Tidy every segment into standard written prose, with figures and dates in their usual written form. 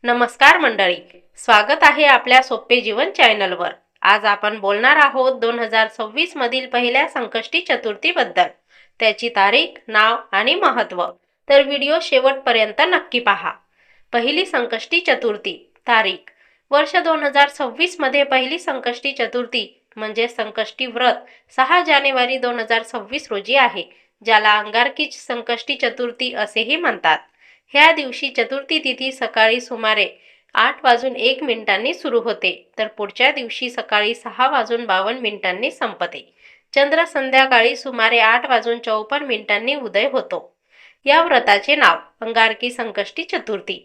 नमस्कार मंडळी, स्वागत आहे आपल्या सोपे जीवन चॅनलवर। आज आपण बोलणार आहोत 2026 मधील पहिल्या संकष्टी चतुर्थीबद्दल, त्याची तारीख, नाव आणि महत्त्व। तर व्हिडिओ शेवटपर्यंत नक्की पहा। पहिली संकष्टी चतुर्थी तारीख, वर्ष 2026 मध्ये पहिली संकष्टी चतुर्थी म्हणजे संकष्टी व्रत 6 जानेवारी 2026 रोजी आहे, ज्याला अंगारकी संकष्टी चतुर्थी असेही म्हणतात। ह्या दिवशी चतुर्थी तिथी सकाळी सुमारे 8:01 सुरू होते, तर पुढच्या दिवशी सकाळी 6:52 संपते। चंद्र संध्याकाळी सुमारे 8:54 उदय होतो। या व्रताचे नाव अंगारकी संकष्टी चतुर्थी।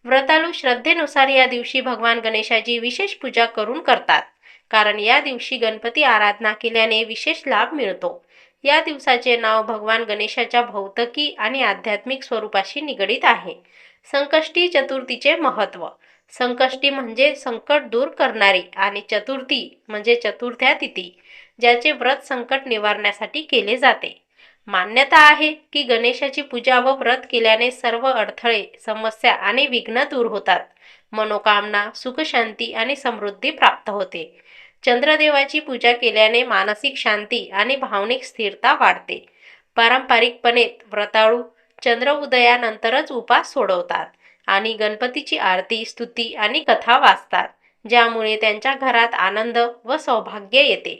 व्रतालू श्रद्धेनुसार या दिवशी भगवान गणेशाची विशेष पूजा करून करतात, कारण या दिवशी गणपती आराधना केल्याने विशेष लाभ मिळतो। या दिवसाचे नाव भगवान गणेशाच्या भौतिकी आणि आध्यात्मिक स्वरूपाशी निगडित आहे। संकष्टी चतुर्थीचे महत्त्व। संकष्टी म्हणजे संकट दूर करणारी आणि चतुर्थी म्हणजे चतुर्थ्या तिथी, ज्याचे व्रत संकट निवारण्यासाठी केले जाते। मान्यता आहे की गणेशाची पूजा व व्रत केल्याने सर्व अडथळे, समस्या आणि विघ्न दूर होतात, मनोकामना, सुखशांती आणि समृद्धी प्राप्त होते। चंद्रदेवाची पूजा केल्याने मानसिक शांती आणि भावनिक स्थिरता वाढते। पारंपरिकपणे व्रताळू चंद्र उदयानंतरच उपास सोडवतात आणि गणपतीची आरती, स्तुती आणि कथा वाचतात, ज्यामुळे त्यांच्या घरात आनंद व सौभाग्य येते।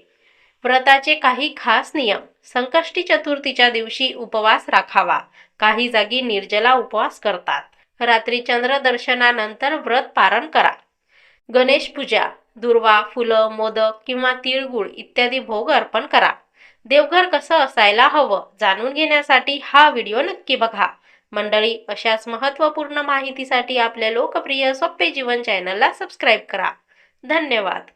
व्रताचे काही खास नियम। संकष्टी चतुर्थीच्या दिवशी उपवास राखावा। काही जागी निर्जला उपवास करतात। रात्री चंद्र दर्शनानंतर व्रत पारण करा। गणेश पूजा, दुर्वा, फुलं, मोदक किंवा तिळगुळ इत्यादी भोग अर्पण करा। देवघर कसं असायला हवं जाणून घेण्यासाठी हा व्हिडिओ नक्की बघा। मंडळी, अशाच महत्त्वपूर्ण माहितीसाठी आपल्या लोकप्रिय सोपे जीवन चॅनलला सबस्क्राईब करा। धन्यवाद।